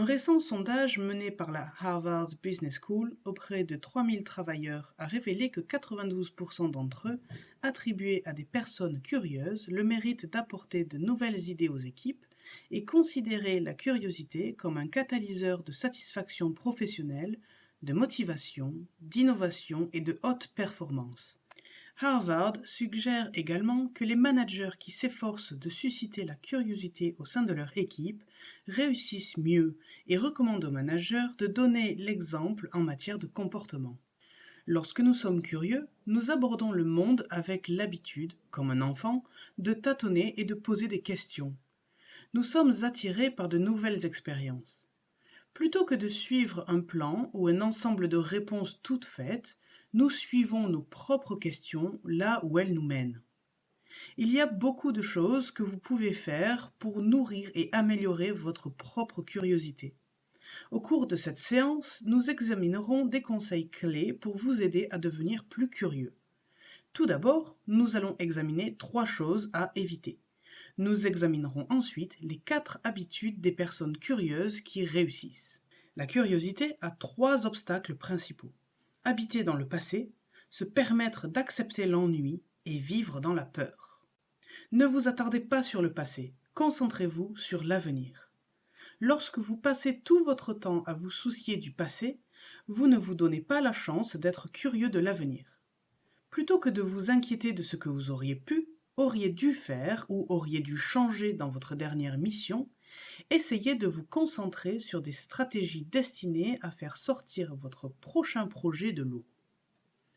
Un récent sondage mené par la Harvard Business School auprès de 3000 travailleurs a révélé que 92% d'entre eux attribuaient à des personnes curieuses le mérite d'apporter de nouvelles idées aux équipes et considéraient la curiosité comme un catalyseur de satisfaction professionnelle, de motivation, d'innovation et de haute performance. Harvard suggère également que les managers qui s'efforcent de susciter la curiosité au sein de leur équipe réussissent mieux et recommande aux managers de donner l'exemple en matière de comportement. Lorsque nous sommes curieux, nous abordons le monde avec l'habitude, comme un enfant, de tâtonner et de poser des questions. Nous sommes attirés par de nouvelles expériences. Plutôt que de suivre un plan ou un ensemble de réponses toutes faites, nous suivons nos propres questions là où elles nous mènent. Il y a beaucoup de choses que vous pouvez faire pour nourrir et améliorer votre propre curiosité. Au cours de cette séance, nous examinerons des conseils clés pour vous aider à devenir plus curieux. Tout d'abord, nous allons examiner 3 choses à éviter. Nous examinerons ensuite les 4 habitudes des personnes curieuses qui réussissent. La curiosité a 3 obstacles principaux. Habiter dans le passé, se permettre d'accepter l'ennui et vivre dans la peur. Ne vous attardez pas sur le passé, concentrez-vous sur l'avenir. Lorsque vous passez tout votre temps à vous soucier du passé, vous ne vous donnez pas la chance d'être curieux de l'avenir. Plutôt que de vous inquiéter de ce que vous auriez dû faire ou auriez dû changer dans votre dernière mission, essayez de vous concentrer sur des stratégies destinées à faire sortir votre prochain projet de l'eau.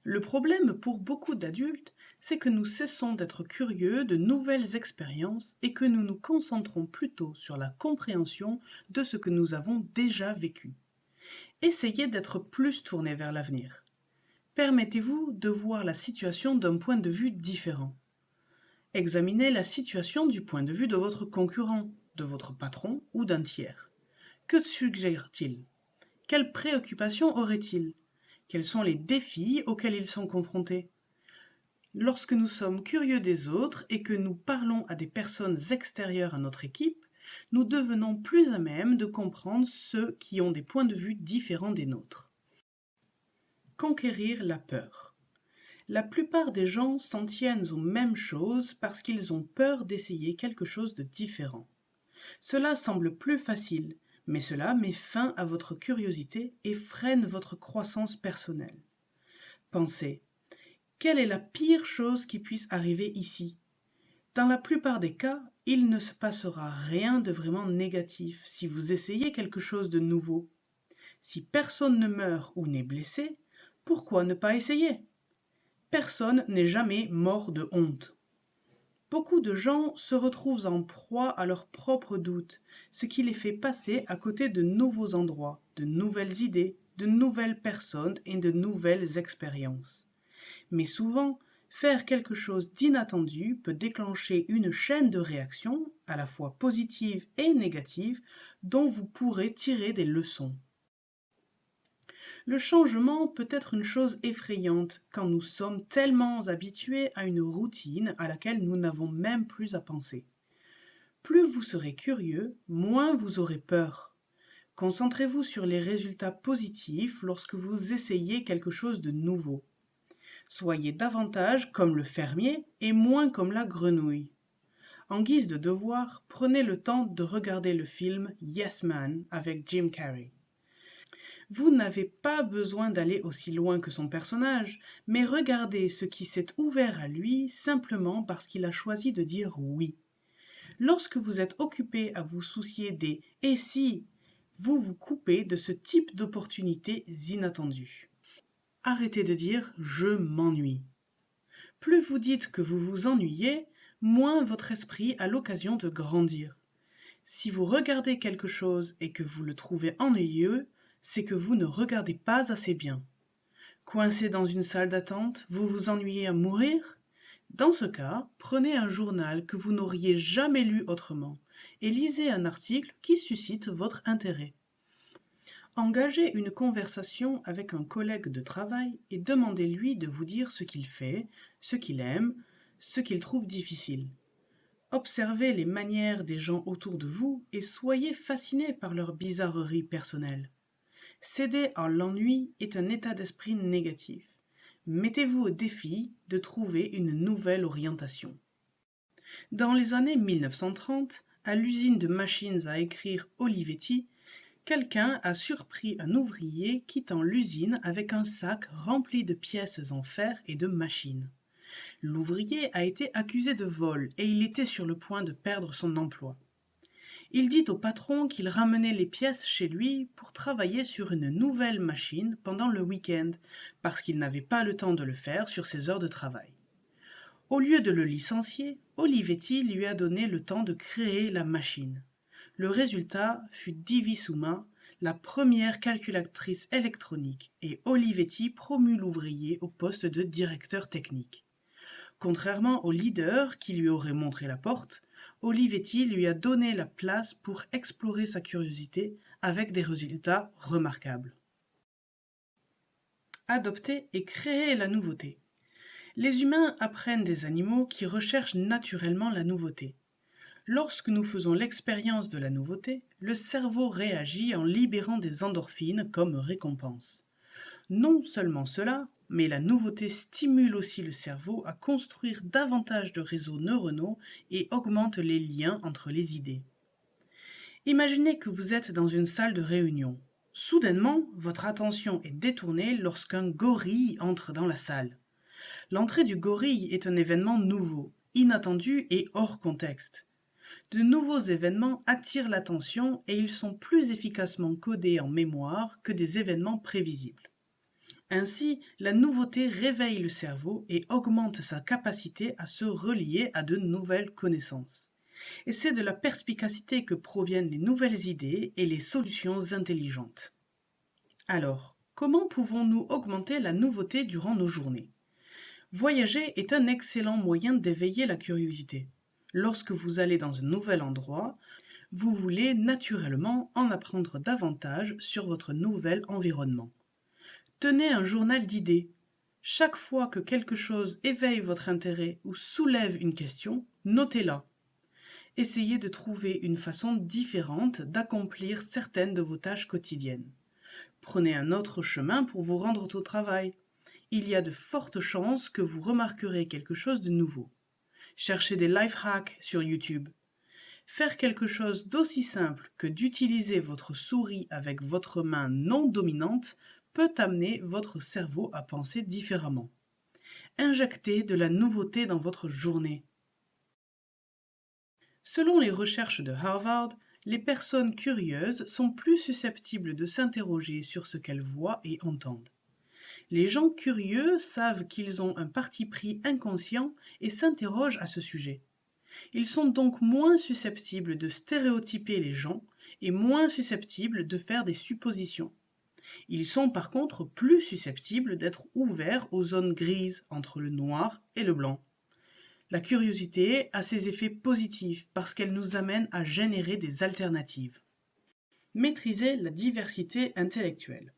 Le problème pour beaucoup d'adultes, c'est que nous cessons d'être curieux de nouvelles expériences et que nous nous concentrons plutôt sur la compréhension de ce que nous avons déjà vécu. Essayez d'être plus tourné vers l'avenir. Permettez-vous de voir la situation d'un point de vue différent. Examinez la situation du point de vue de votre concurrent, de votre patron ou d'un tiers. Que suggère-t-il? Quelles préoccupations aurait-il? Quels sont les défis auxquels ils sont confrontés? Lorsque nous sommes curieux des autres et que nous parlons à des personnes extérieures à notre équipe, nous devenons plus à même de comprendre ceux qui ont des points de vue différents des nôtres. Conquérir la peur. La plupart des gens s'en tiennent aux mêmes choses parce qu'ils ont peur d'essayer quelque chose de différent. Cela semble plus facile, mais cela met fin à votre curiosité et freine votre croissance personnelle. Pensez, quelle est la pire chose qui puisse arriver ici? Dans la plupart des cas, il ne se passera rien de vraiment négatif si vous essayez quelque chose de nouveau. Si personne ne meurt ou n'est blessé, pourquoi ne pas essayer? Personne n'est jamais mort de honte. Beaucoup de gens se retrouvent en proie à leurs propres doutes, ce qui les fait passer à côté de nouveaux endroits, de nouvelles idées, de nouvelles personnes et de nouvelles expériences. Mais souvent, faire quelque chose d'inattendu peut déclencher une chaîne de réactions, à la fois positives et négatives, dont vous pourrez tirer des leçons. Le changement peut être une chose effrayante quand nous sommes tellement habitués à une routine à laquelle nous n'avons même plus à penser. Plus vous serez curieux, moins vous aurez peur. Concentrez-vous sur les résultats positifs lorsque vous essayez quelque chose de nouveau. Soyez davantage comme le fermier et moins comme la grenouille. En guise de devoir, prenez le temps de regarder le film Yes Man avec Jim Carrey. Vous n'avez pas besoin d'aller aussi loin que son personnage, mais regardez ce qui s'est ouvert à lui simplement parce qu'il a choisi de dire oui. Lorsque vous êtes occupé à vous soucier des « et si », vous vous coupez de ce type d'opportunités inattendues. Arrêtez de dire « je m'ennuie ». Plus vous dites que vous vous ennuyez, moins votre esprit a l'occasion de grandir. Si vous regardez quelque chose et que vous le trouvez ennuyeux, c'est que vous ne regardez pas assez bien. Coincé dans une salle d'attente, vous vous ennuyez à mourir? Dans ce cas, prenez un journal que vous n'auriez jamais lu autrement et lisez un article qui suscite votre intérêt. Engagez une conversation avec un collègue de travail et demandez-lui de vous dire ce qu'il fait, ce qu'il aime, ce qu'il trouve difficile. Observez les manières des gens autour de vous et soyez fascinés par leurs bizarreries personnelles. Céder à l'ennui est un état d'esprit négatif. Mettez-vous au défi de trouver une nouvelle orientation. Dans les années 1930, à l'usine de machines à écrire Olivetti, quelqu'un a surpris un ouvrier quittant l'usine avec un sac rempli de pièces en fer et de machines. L'ouvrier a été accusé de vol et il était sur le point de perdre son emploi. Il dit au patron qu'il ramenait les pièces chez lui pour travailler sur une nouvelle machine pendant le week-end, parce qu'il n'avait pas le temps de le faire sur ses heures de travail. Au lieu de le licencier, Olivetti lui a donné le temps de créer la machine. Le résultat fut Divisuma, la première calculatrice électronique, et Olivetti promut l'ouvrier au poste de directeur technique. Contrairement au leader qui lui aurait montré la porte, Olivetti lui a donné la place pour explorer sa curiosité avec des résultats remarquables. Adopter et créer la nouveauté. Les humains apprennent des animaux qui recherchent naturellement la nouveauté. Lorsque nous faisons l'expérience de la nouveauté, le cerveau réagit en libérant des endorphines comme récompense. Non seulement cela, mais la nouveauté stimule aussi le cerveau à construire davantage de réseaux neuronaux et augmente les liens entre les idées. Imaginez que vous êtes dans une salle de réunion. Soudainement, votre attention est détournée lorsqu'un gorille entre dans la salle. L'entrée du gorille est un événement nouveau, inattendu et hors contexte. De nouveaux événements attirent l'attention et ils sont plus efficacement codés en mémoire que des événements prévisibles. Ainsi, la nouveauté réveille le cerveau et augmente sa capacité à se relier à de nouvelles connaissances. Et c'est de la perspicacité que proviennent les nouvelles idées et les solutions intelligentes. Alors, comment pouvons-nous augmenter la nouveauté durant nos journées ? Voyager est un excellent moyen d'éveiller la curiosité. Lorsque vous allez dans un nouvel endroit, vous voulez naturellement en apprendre davantage sur votre nouvel environnement. Tenez un journal d'idées. Chaque fois que quelque chose éveille votre intérêt ou soulève une question, notez-la. Essayez de trouver une façon différente d'accomplir certaines de vos tâches quotidiennes. Prenez un autre chemin pour vous rendre au travail. Il y a de fortes chances que vous remarquerez quelque chose de nouveau. Cherchez des life hacks sur YouTube. Faire quelque chose d'aussi simple que d'utiliser votre souris avec votre main non dominante peut amener votre cerveau à penser différemment. Injectez de la nouveauté dans votre journée. Selon les recherches de Harvard, les personnes curieuses sont plus susceptibles de s'interroger sur ce qu'elles voient et entendent. Les gens curieux savent qu'ils ont un parti pris inconscient et s'interrogent à ce sujet. Ils sont donc moins susceptibles de stéréotyper les gens et moins susceptibles de faire des suppositions. Ils sont par contre plus susceptibles d'être ouverts aux zones grises entre le noir et le blanc. La curiosité a ses effets positifs parce qu'elle nous amène à générer des alternatives. Maîtrisez la diversité intellectuelle.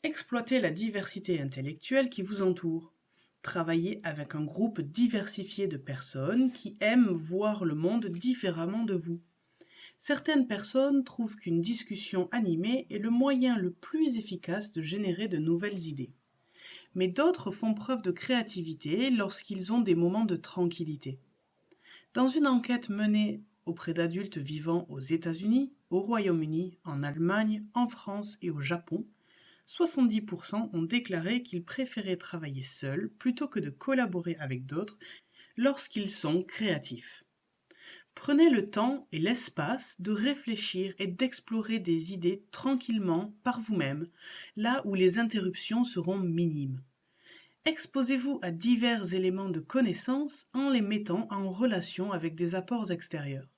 Exploitez la diversité intellectuelle qui vous entoure. Travaillez avec un groupe diversifié de personnes qui aiment voir le monde différemment de vous. Certaines personnes trouvent qu'une discussion animée est le moyen le plus efficace de générer de nouvelles idées. Mais d'autres font preuve de créativité lorsqu'ils ont des moments de tranquillité. Dans une enquête menée auprès d'adultes vivant aux États-Unis, au Royaume-Uni, en Allemagne, en France et au Japon, 70% ont déclaré qu'ils préféraient travailler seuls plutôt que de collaborer avec d'autres lorsqu'ils sont créatifs. Prenez le temps et l'espace de réfléchir et d'explorer des idées tranquillement par vous-même, là où les interruptions seront minimes. Exposez-vous à divers éléments de connaissance en les mettant en relation avec des apports extérieurs.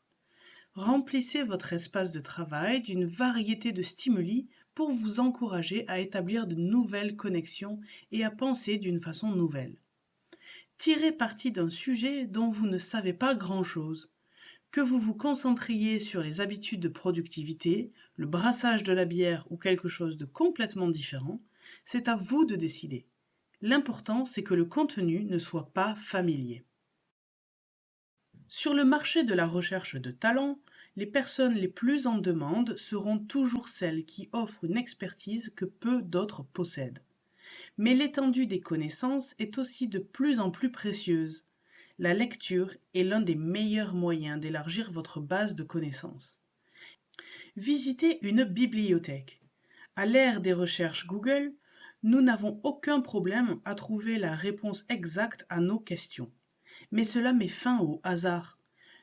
Remplissez votre espace de travail d'une variété de stimuli pour vous encourager à établir de nouvelles connexions et à penser d'une façon nouvelle. Tirez parti d'un sujet dont vous ne savez pas grand-chose. Que vous vous concentriez sur les habitudes de productivité, le brassage de la bière ou quelque chose de complètement différent, c'est à vous de décider. L'important, c'est que le contenu ne soit pas familier. Sur le marché de la recherche de talent, les personnes les plus en demande seront toujours celles qui offrent une expertise que peu d'autres possèdent. Mais l'étendue des connaissances est aussi de plus en plus précieuse. La lecture est l'un des meilleurs moyens d'élargir votre base de connaissances. Visitez une bibliothèque. À l'ère des recherches Google, nous n'avons aucun problème à trouver la réponse exacte à nos questions. Mais cela met fin au hasard.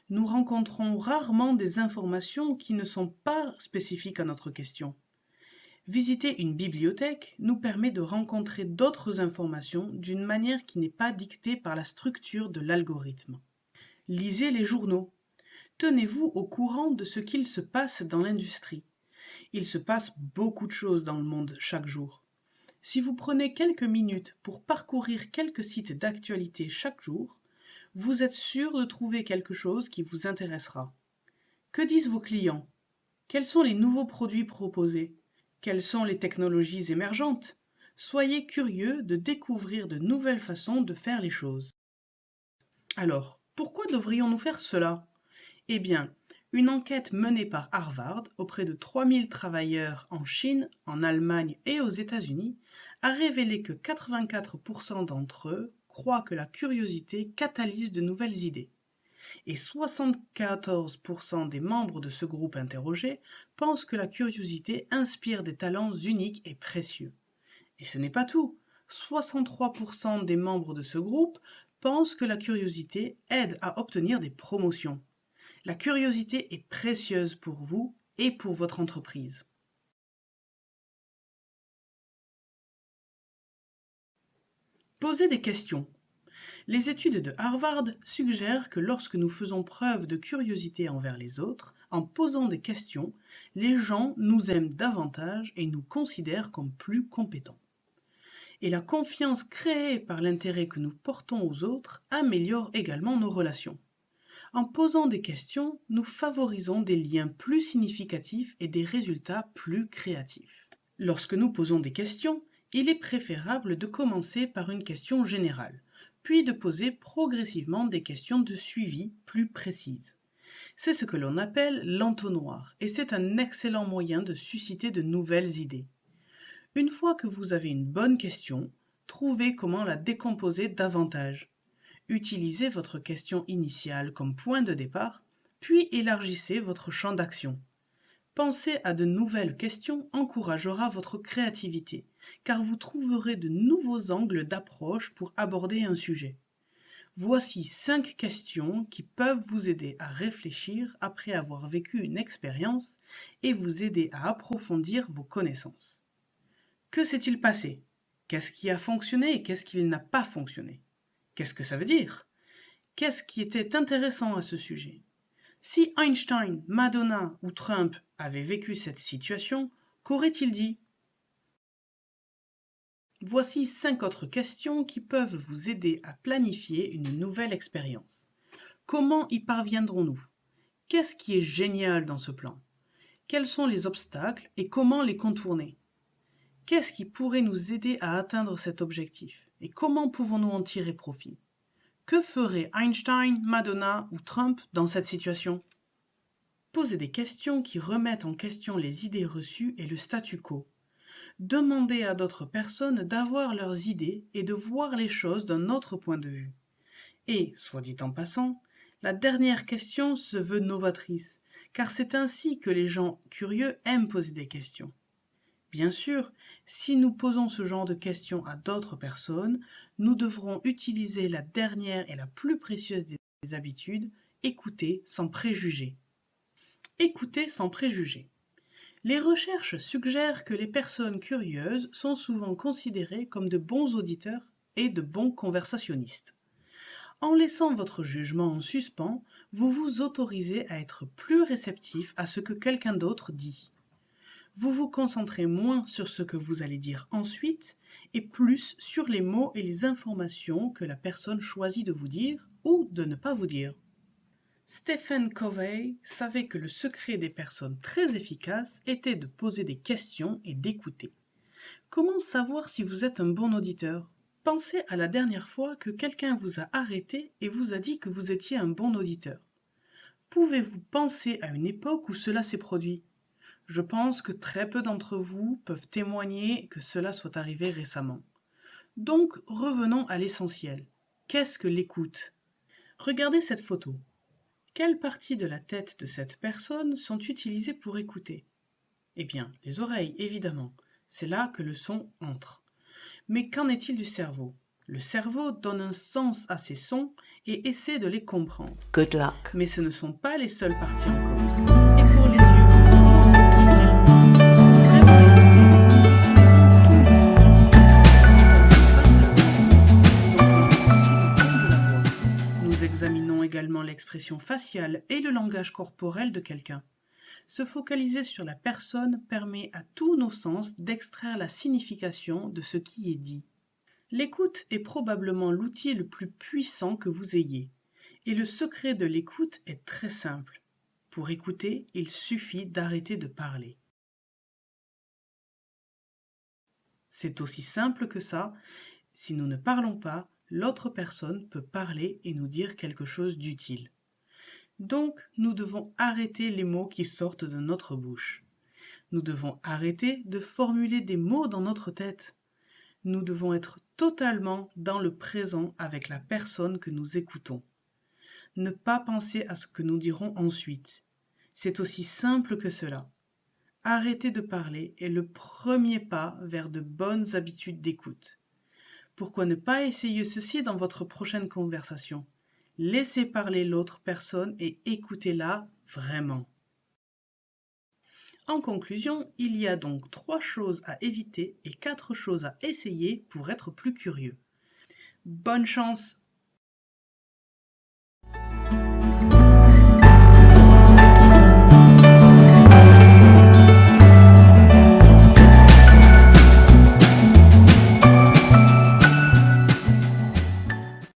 Nous rencontrons rarement des informations qui ne sont pas spécifiques à notre question. Visiter une bibliothèque nous permet de rencontrer d'autres informations d'une manière qui n'est pas dictée par la structure de l'algorithme. Lisez les journaux. Tenez-vous au courant de ce qu'il se passe dans l'industrie. Il se passe beaucoup de choses dans le monde chaque jour. Si vous prenez quelques minutes pour parcourir quelques sites d'actualité chaque jour, vous êtes sûr de trouver quelque chose qui vous intéressera. Que disent vos clients? Quels sont les nouveaux produits proposés? Quelles sont les technologies émergentes? Soyez curieux de découvrir de nouvelles façons de faire les choses. Alors, pourquoi devrions-nous faire cela? Eh bien, une enquête menée par Harvard auprès de 3000 travailleurs en Chine, en Allemagne et aux États-Unis a révélé que 84% d'entre eux croient que la curiosité catalyse de nouvelles idées. Et 74% des membres de ce groupe interrogé pensent que la curiosité inspire des talents uniques et précieux. Et ce n'est pas tout. 63% des membres de ce groupe pensent que la curiosité aide à obtenir des promotions. La curiosité est précieuse pour vous et pour votre entreprise. Posez des questions. Les études de Harvard suggèrent que lorsque nous faisons preuve de curiosité envers les autres, en posant des questions, les gens nous aiment davantage et nous considèrent comme plus compétents. Et la confiance créée par l'intérêt que nous portons aux autres améliore également nos relations. En posant des questions, nous favorisons des liens plus significatifs et des résultats plus créatifs. Lorsque nous posons des questions, il est préférable de commencer par une question générale, puis de poser progressivement des questions de suivi plus précises. C'est ce que l'on appelle l'entonnoir, et c'est un excellent moyen de susciter de nouvelles idées. Une fois que vous avez une bonne question, trouvez comment la décomposer davantage. Utilisez votre question initiale comme point de départ, puis élargissez votre champ d'action. Penser à de nouvelles questions encouragera votre créativité, car vous trouverez de nouveaux angles d'approche pour aborder un sujet. Voici 5 questions qui peuvent vous aider à réfléchir après avoir vécu une expérience et vous aider à approfondir vos connaissances. Que s'est-il passé? Qu'est-ce qui a fonctionné et qu'est-ce qui n'a pas fonctionné? Qu'est-ce que ça veut dire? Qu'est-ce qui était intéressant à ce sujet? Si Einstein, Madonna ou Trump avaient vécu cette situation, qu'auraient-ils dit? Voici 5 autres questions qui peuvent vous aider à planifier une nouvelle expérience. Comment y parviendrons-nous? Qu'est-ce qui est génial dans ce plan? Quels sont les obstacles et comment les contourner? Qu'est-ce qui pourrait nous aider à atteindre cet objectif? Et comment pouvons-nous en tirer profit? Que ferait Einstein, Madonna ou Trump dans cette situation? Posez des questions qui remettent en question les idées reçues et le statu quo. Demandez à d'autres personnes d'avoir leurs idées et de voir les choses d'un autre point de vue. Et, soit dit en passant, la dernière question se veut novatrice, car c'est ainsi que les gens curieux aiment poser des questions. Bien sûr, si nous posons ce genre de questions à d'autres personnes, nous devrons utiliser la dernière et la plus précieuse des habitudes, écouter sans préjugés. Écouter sans préjugés. Les recherches suggèrent que les personnes curieuses sont souvent considérées comme de bons auditeurs et de bons conversationnistes. En laissant votre jugement en suspens, vous vous autorisez à être plus réceptif à ce que quelqu'un d'autre dit. Vous vous concentrez moins sur ce que vous allez dire ensuite et plus sur les mots et les informations que la personne choisit de vous dire ou de ne pas vous dire. Stephen Covey savait que le secret des personnes très efficaces était de poser des questions et d'écouter. Comment savoir si vous êtes un bon auditeur? Pensez à la dernière fois que quelqu'un vous a arrêté et vous a dit que vous étiez un bon auditeur. Pouvez-vous penser à une époque où cela s'est produit? Je pense que très peu d'entre vous peuvent témoigner que cela soit arrivé récemment. Donc, revenons à l'essentiel. Qu'est-ce que l'écoute? Regardez cette photo. Quelles parties de la tête de cette personne sont utilisées pour écouter? Eh bien, les oreilles, évidemment. C'est là que le son entre. Mais qu'en est-il du cerveau? Le cerveau donne un sens à ces sons et essaie de les comprendre. Good luck. Mais ce ne sont pas les seules parties en cause. Et pour les yeux, nous examinons également l'expression faciale et le langage corporel de quelqu'un. Se focaliser sur la personne permet à tous nos sens d'extraire la signification de ce qui est dit. L'écoute est probablement l'outil le plus puissant que vous ayez. Et le secret de l'écoute est très simple. Pour écouter, il suffit d'arrêter de parler. C'est aussi simple que ça. Si nous ne parlons pas, l'autre personne peut parler et nous dire quelque chose d'utile. Donc, nous devons arrêter les mots qui sortent de notre bouche. Nous devons arrêter de formuler des mots dans notre tête. Nous devons être totalement dans le présent avec la personne que nous écoutons. Ne pas penser à ce que nous dirons ensuite. C'est aussi simple que cela. Arrêter de parler est le premier pas vers de bonnes habitudes d'écoute. Pourquoi ne pas essayer ceci dans votre prochaine conversation? Laissez parler l'autre personne et écoutez-la vraiment. En conclusion, il y a donc 3 choses à éviter et 4 choses à essayer pour être plus curieux. Bonne chance!